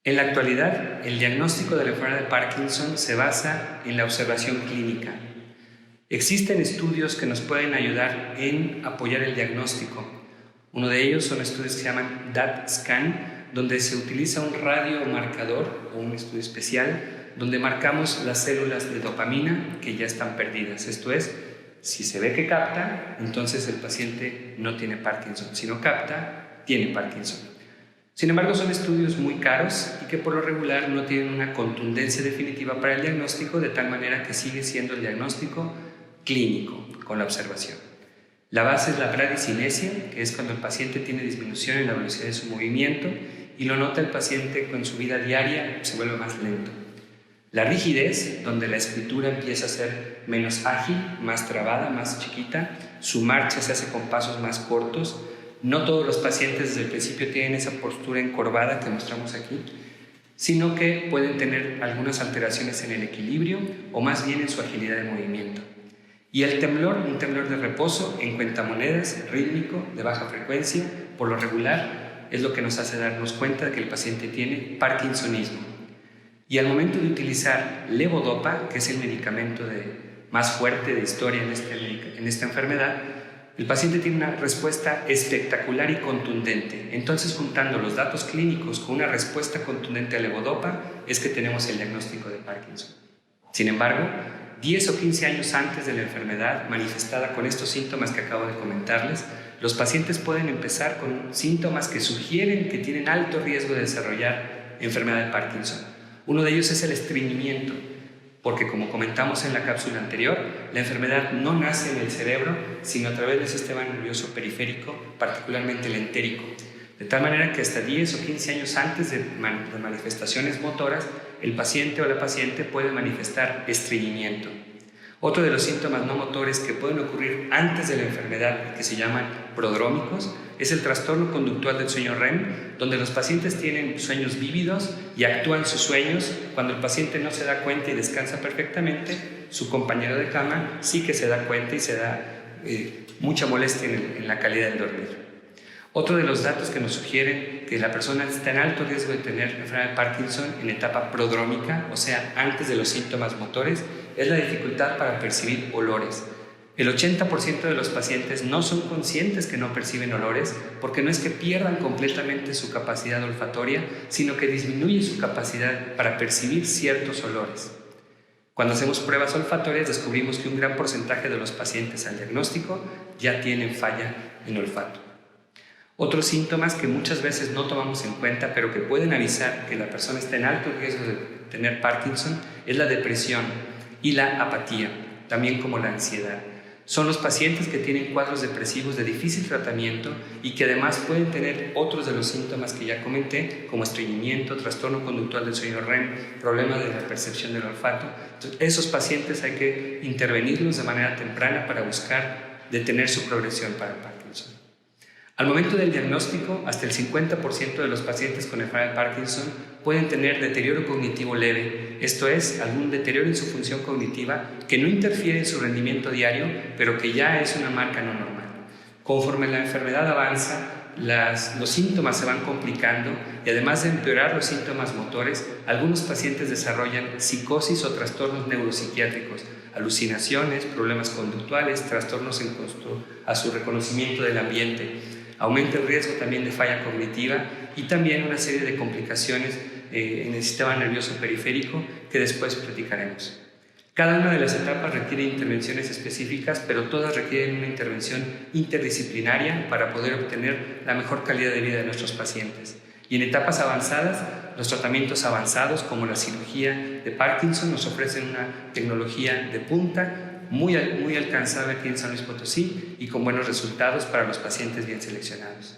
En la actualidad, el diagnóstico de la enfermedad de Parkinson se basa en la observación clínica. Existen estudios que nos pueden ayudar en apoyar el diagnóstico. Uno de ellos son estudios que se llaman DAT-SCAN, donde se utiliza un radiomarcador o un estudio especial donde marcamos las células de dopamina que ya están perdidas. Esto es, si se ve que capta, entonces el paciente no tiene Parkinson. Si no capta, tiene Parkinson. Sin embargo, son estudios muy caros y que por lo regular no tienen una contundencia definitiva para el diagnóstico, de tal manera que sigue siendo el diagnóstico clínico con la observación. La base es la bradicinesia, que es cuando el paciente tiene disminución en la velocidad de su movimiento y lo nota el paciente con su vida diaria, se vuelve más lento. La rigidez, donde la escritura empieza a ser menos ágil, más trabada, más chiquita, su marcha se hace con pasos más cortos. No todos los pacientes desde el principio tienen esa postura encorvada que mostramos aquí, sino que pueden tener algunas alteraciones en el equilibrio o más bien en su agilidad de movimiento. Y el temblor, un temblor de reposo en cuentamonedas, rítmico, de baja frecuencia, por lo regular, es lo que nos hace darnos cuenta de que el paciente tiene parkinsonismo. Y al momento de utilizar levodopa, que es el medicamento más fuerte de historia en esta enfermedad, el paciente tiene una respuesta espectacular y contundente. Entonces, juntando los datos clínicos con una respuesta contundente a levodopa, es que tenemos el diagnóstico de Parkinson. Sin embargo, 10 o 15 años antes de la enfermedad manifestada con estos síntomas que acabo de comentarles, los pacientes pueden empezar con síntomas que sugieren que tienen alto riesgo de desarrollar enfermedad de Parkinson. Uno de ellos es el estreñimiento, porque como comentamos en la cápsula anterior, la enfermedad no nace en el cerebro, sino a través del sistema nervioso periférico, particularmente el entérico. De tal manera que hasta 10 o 15 años antes de manifestaciones motoras, el paciente o la paciente puede manifestar estreñimiento. Otro de los síntomas no motores que pueden ocurrir antes de la enfermedad, que se llaman prodrómicos, es el trastorno conductual del sueño REM, donde los pacientes tienen sueños vívidos y actúan sus sueños. Cuando el paciente no se da cuenta y descansa perfectamente, su compañero de cama sí que se da cuenta y se da mucha molestia en la calidad del dormir. Otro de los datos que nos sugieren que la persona está en alto riesgo de tener enfermedad de Parkinson en etapa prodrómica, o sea, antes de los síntomas motores, es la dificultad para percibir olores. El 80% de los pacientes no son conscientes que no perciben olores, porque no es que pierdan completamente su capacidad olfatoria, sino que disminuye su capacidad para percibir ciertos olores. Cuando hacemos pruebas olfatorias, descubrimos que un gran porcentaje de los pacientes al diagnóstico ya tienen falla en olfato. Otros síntomas que muchas veces no tomamos en cuenta, pero que pueden avisar que la persona está en alto riesgo de tener Parkinson, es la depresión y la apatía, también como la ansiedad. Son los pacientes que tienen cuadros depresivos de difícil tratamiento y que además pueden tener otros de los síntomas que ya comenté, como estreñimiento, trastorno conductual del sueño REM, problemas de la percepción del olfato. Entonces, esos pacientes hay que intervenirlos de manera temprana para buscar detener su progresión para Parkinson. Al momento del diagnóstico, hasta el 50% de los pacientes con enfermedad de Parkinson pueden tener deterioro cognitivo leve, esto es, algún deterioro en su función cognitiva que no interfiere en su rendimiento diario, pero que ya es una marca no normal. Conforme la enfermedad avanza, los síntomas se van complicando y además de empeorar los síntomas motores, algunos pacientes desarrollan psicosis o trastornos neuropsiquiátricos, alucinaciones, problemas conductuales, trastornos en cuanto a su reconocimiento del ambiente. Aumenta el riesgo también de falla cognitiva y también una serie de complicaciones en el sistema nervioso periférico que después platicaremos. Cada una de las etapas requiere intervenciones específicas, pero todas requieren una intervención interdisciplinaria para poder obtener la mejor calidad de vida de nuestros pacientes. Y en etapas avanzadas, los tratamientos avanzados como la cirugía de Parkinson nos ofrecen una tecnología de punta muy alcanzable aquí en San Luis Potosí y con buenos resultados para los pacientes bien seleccionados.